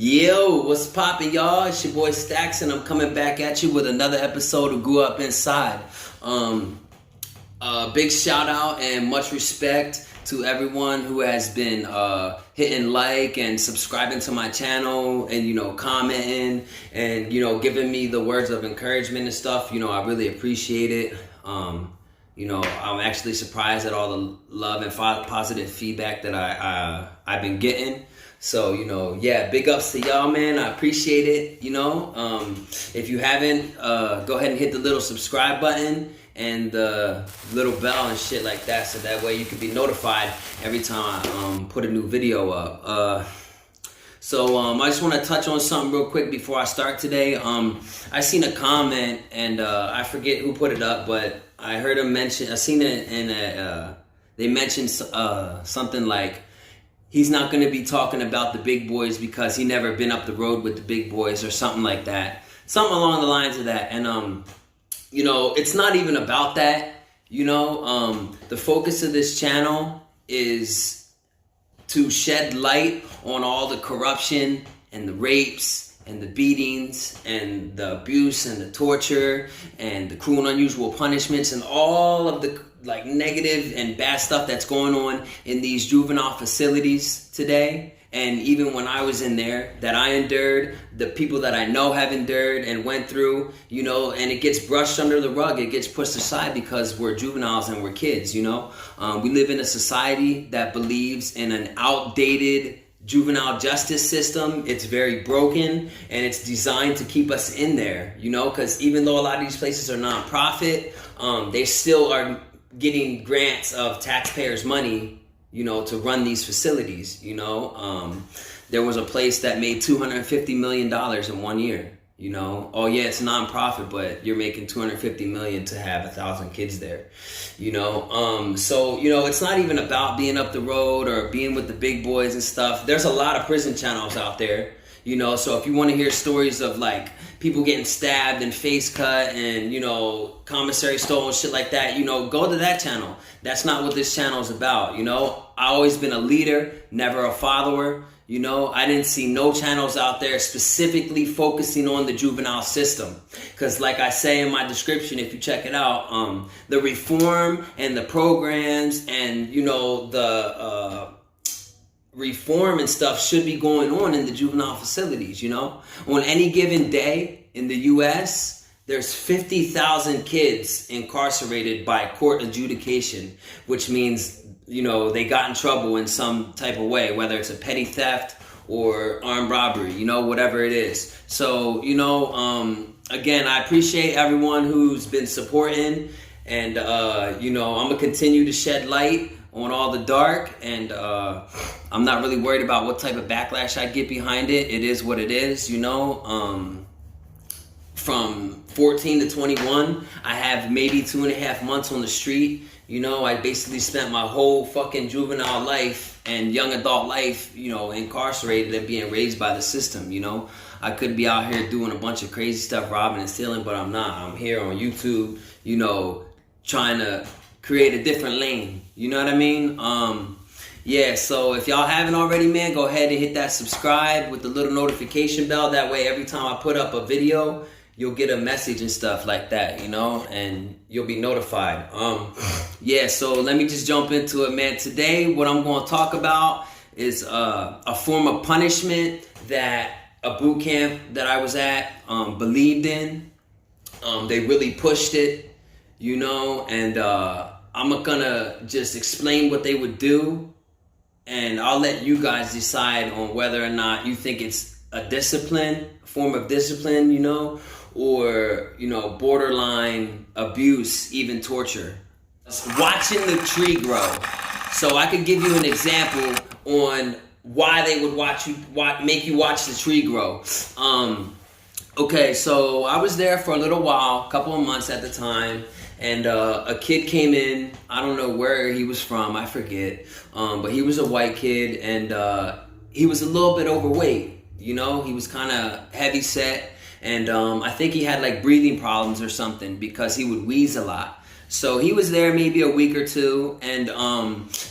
Yo, what's poppin', y'all? It's your boy Stacks, and I'm coming back at you with another episode of Grew Up Inside. Big shout out and much respect to everyone who has been hitting like and subscribing to my channel and, commenting and, giving me the words of encouragement and stuff. I really appreciate it. I'm actually surprised at all the love and positive feedback that I've been getting. So, big ups to y'all, man. I appreciate it. If you haven't, go ahead and hit the little subscribe button and the little bell and shit like that, so that way you can be notified every time I put a new video up. I just want to touch on something real quick before I start today. I seen a comment, and I forget who put it up, but I heard him mention, I seen it in they mentioned something like, he's not going to be talking about the big boys because he never been up the road with the big boys or something like that. Something along the lines of that. And, it's not even about that. The focus of this channel is to shed light on all the corruption and the rapes and the beatings and the abuse and the torture and the cruel and unusual punishments and all of the negative and bad stuff that's going on in these juvenile facilities today. And even when I was in there, that I endured, the people that I know have endured and went through, and it gets brushed under the rug. It gets pushed aside because we're juveniles and we're kids, We live in a society that believes in an outdated juvenile justice system. It's very broken, and it's designed to keep us in there, because even though a lot of these places are nonprofit, they still are getting grants of taxpayers' money, to run these facilities. There was a place that made $250 million in 1 year. Oh yeah, it's nonprofit, but you're making $250 million to have 1,000 kids there. It's not even about being up the road or being with the big boys and stuff. There's a lot of prison channels out there. So if you want to hear stories of people getting stabbed and face cut and, commissary stolen, shit like that, go to that channel. That's not what this channel is about. I always been a leader, never a follower. I didn't see no channels out there specifically focusing on the juvenile system. Because like I say in my description, if you check it out, the reform and the programs and, the reform and stuff should be going on in the juvenile facilities. On any given day in the U.S., there's 50,000 kids incarcerated by court adjudication, which means, they got in trouble in some type of way, whether it's a petty theft or armed robbery, whatever it is. So, again, I appreciate everyone who's been supporting, and, I'm going to continue to shed light on all the dark, and I'm not really worried about what type of backlash I get behind it. It is what it is, From 14 to 21, I have maybe 2.5 months on the street. I basically spent my whole fucking juvenile life and young adult life, incarcerated and being raised by the system, I could be out here doing a bunch of crazy stuff, robbing and stealing, but I'm not. I'm here on YouTube, trying to create a different lane. You know what I mean? So if y'all haven't already, man, go ahead and hit that subscribe with the little notification bell. That way, every time I put up a video, you'll get a message and stuff like that, and you'll be notified. So let me just jump into it, man. Today, what I'm going to talk about is a form of punishment that a boot camp that I was at believed in. They really pushed it, and I'm gonna just explain what they would do, and I'll let you guys decide on whether or not you think it's a form of discipline, or, borderline abuse, even torture. Watching the tree grow. So I could give you an example on why they would make you watch the tree grow. Okay, so I was there for a little while, a couple of months at the time, and a kid came in. I don't know where he was from, I forget, but he was a white kid, and he was a little bit overweight. He was kind of heavy set, and I think he had breathing problems or something because he would wheeze a lot. So he was there maybe a week or two, and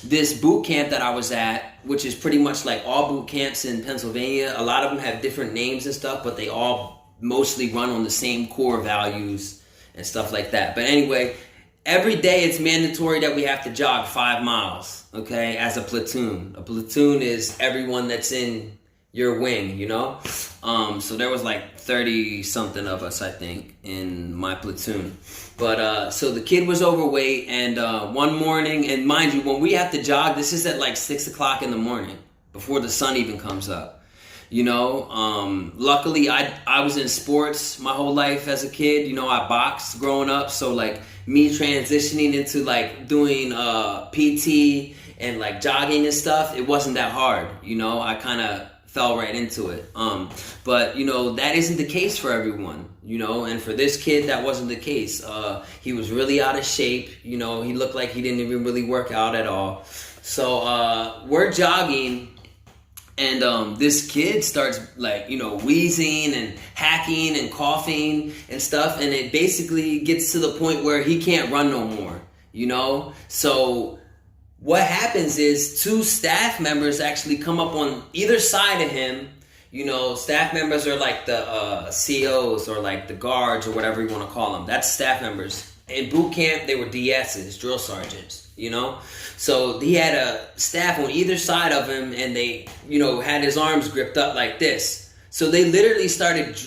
this boot camp that I was at, which is pretty much like all boot camps in Pennsylvania, a lot of them have different names and stuff, but they all mostly run on the same core values and stuff like that. But anyway, every day it's mandatory that we have to jog 5 miles, okay, as a platoon. A platoon is everyone that's in your wing, you know? So there was like 30 something of us, I think, in my platoon. But so the kid was overweight, and one morning, and mind you, when we have to jog, this is at like 6 o'clock in the morning, before the sun even comes up. You know, luckily I was in sports my whole life as a kid. You know, I boxed growing up, so like me transitioning into like doing PT and like jogging and stuff, it wasn't that hard. You know, I kind of fell right into it. But you know, that isn't the case for everyone, you know, and for this kid that wasn't the case. He was really out of shape, you know, he looked like he didn't even really work out at all. So we're jogging, and this kid starts like, you know, wheezing and hacking and coughing and stuff, and it basically gets to the point where he can't run no more, you know. So what happens is 2 staff members actually come up on either side of him. You know, staff members are like the COs or like the guards or whatever you want to call them. That's staff members. In boot camp, they were DSs, drill sergeants, you know. So he had a staff on either side of him, and they, you know, had his arms gripped up like this. So they literally started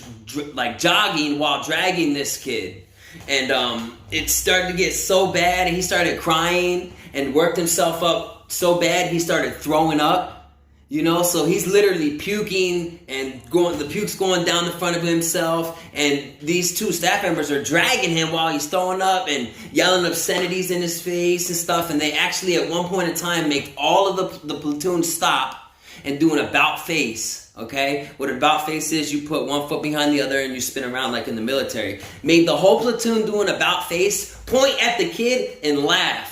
like jogging while dragging this kid. And it started to get so bad, and he started crying and worked himself up so bad he started throwing up, you know. So he's literally puking and the puke's going down the front of himself, and these 2 staff members are dragging him while he's throwing up and yelling obscenities in his face and stuff. And they actually at one point in time make all of the platoon stop and do an about face. Okay, what an about face is, you put one foot behind the other and you spin around like in the military. Made the whole platoon do an about face, point at the kid and laugh.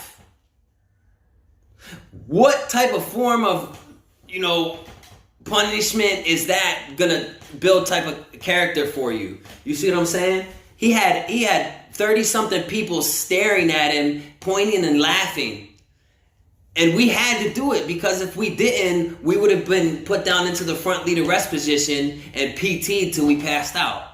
What type of form of, you know, punishment is that gonna build type of character for you? You see what I'm saying? He had 30 something people staring at him, pointing and laughing. And we had to do it, because if we didn't, we would have been put down into the front leader rest position and PT'd till we passed out.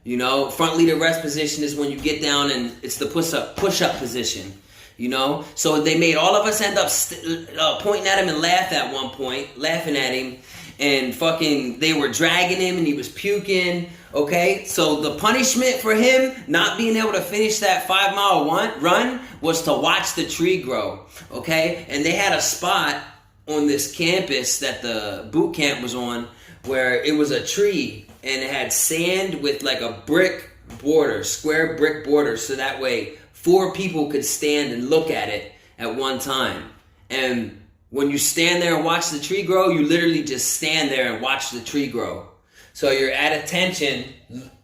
You know, front leader rest position is when you get down and it's the push-up position. You know, so they made all of us end up pointing at him and laughing at him, and fucking they were dragging him and he was puking. Okay, so the punishment for him not being able to finish that 5-mile run was to watch the tree grow. Okay, and they had a spot on this campus that the boot camp was on where it was a tree and it had sand with like a brick border, square brick border, so that way 4 people could stand and look at it at one time. And when you stand there and watch the tree grow, you literally just stand there and watch the tree grow. So you're at attention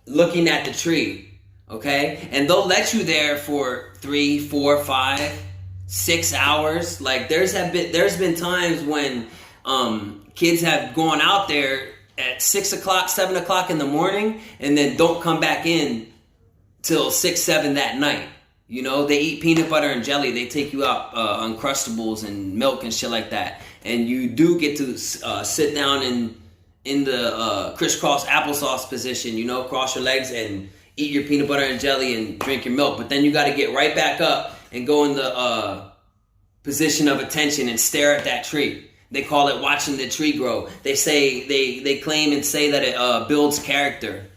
looking at the tree, okay? And they'll let you there for 3, 4, 5, 6 hours. Like there's been times when kids have gone out there at 6 o'clock, 7 o'clock in the morning, and then don't come back in till 6, 7 that night. You know, they eat peanut butter and jelly. They take you out Uncrustables and milk and shit like that. And you do get to sit down in the crisscross applesauce position, you know, cross your legs and eat your peanut butter and jelly and drink your milk. But then you got to get right back up and go in the position of attention and stare at that tree. They call it watching the tree grow. They say, they claim and say that it builds character,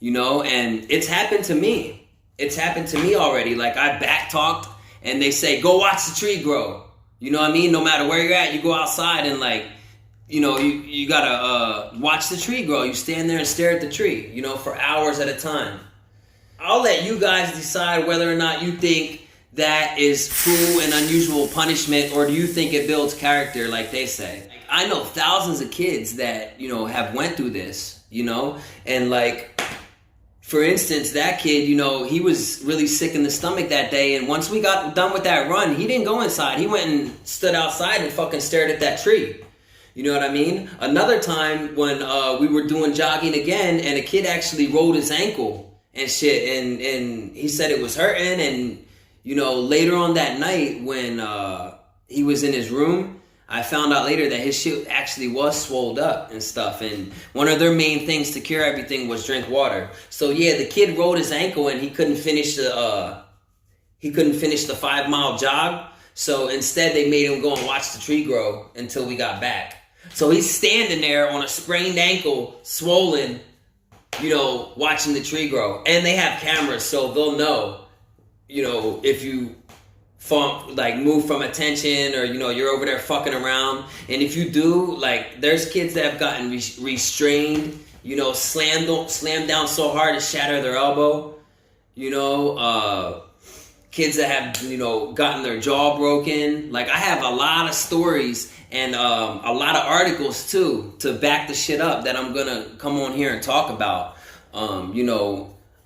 you know, and it's happened to me. It's happened to me already. Like I back-talked and they say, go watch the tree grow. You know what I mean? No matter where you're at, you go outside and like, you know, you gotta watch the tree grow. You stand there and stare at the tree, you know, for hours at a time. I'll let you guys decide whether or not you think that is cruel and unusual punishment, or do you think it builds character like they say? I know thousands of kids that, you know, have went through this, you know, and like, for instance, that kid, you know, he was really sick in the stomach that day, and once we got done with that run, he didn't go inside. He went and stood outside and fucking stared at that tree. You know what I mean? Another time when we were doing jogging again, and a kid actually rolled his ankle and shit, and he said it was hurting, and later on that night when he was in his room, I found out later that his shit actually was swolled up and stuff. And one of their main things to cure everything was drink water. So yeah, the kid rolled his ankle and he couldn't finish the 5-mile jog. So instead they made him go and watch the tree grow until we got back. So he's standing there on a sprained ankle, swollen, watching the tree grow. And they have cameras, so they'll know, if you move from attention or, you're over there fucking around. And if you do, there's kids that have gotten restrained, slammed down so hard it shattered their elbow. Kids that have, gotten their jaw broken. I have a lot of stories and a lot of articles, too, to back the shit up that I'm going to come on here and talk about.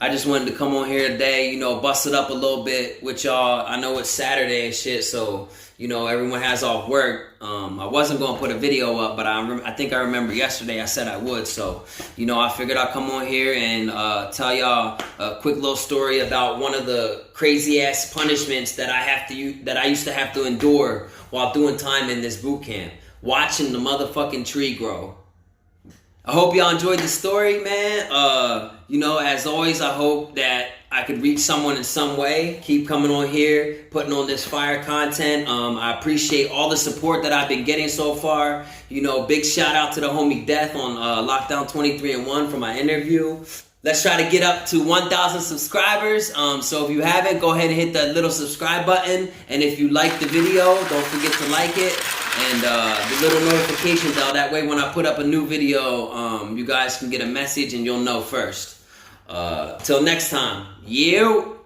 I just wanted to come on here today, bust it up a little bit with y'all. I know it's Saturday and shit, so, everyone has off work. I wasn't going to put a video up, but I think I remember yesterday I said I would. So, I figured I'd come on here and tell y'all a quick little story about one of the crazy-ass punishments that I used to have to endure while doing time in this boot camp. Watching the motherfucking tree grow. I hope y'all enjoyed the story, man. As always, I hope that I could reach someone in some way. Keep coming on here, putting on this fire content. I appreciate all the support that I've been getting so far. Big shout out to the homie Death on Lockdown 23-1 for my interview. Let's try to get up to 1,000 subscribers. So if you haven't, go ahead and hit that little subscribe button. And if you like the video, don't forget to like it. And the little notification bell. That way when I put up a new video, you guys can get a message and you'll know first. Till next time. You.